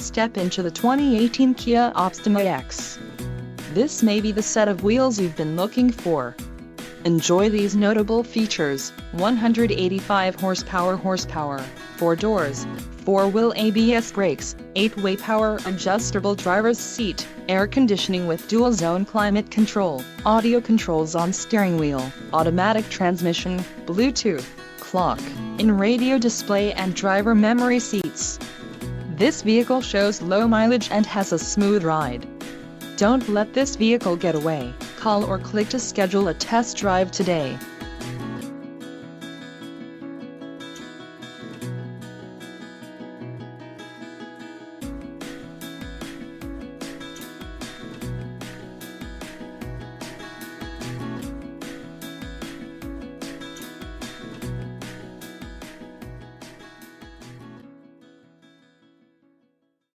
Step into the 2018 Kia Optima X. This may be the set of wheels you've been looking for. Enjoy these notable features: 185 horsepower, 4 doors, 4-wheel ABS brakes, 8-way power adjustable driver's seat, air conditioning with dual-zone climate control, audio controls on steering wheel, automatic transmission, Bluetooth, clock, in-radio display and driver memory seats. This vehicle shows low mileage and has a smooth ride. Don't let this vehicle get away. Call or click to schedule a test drive today.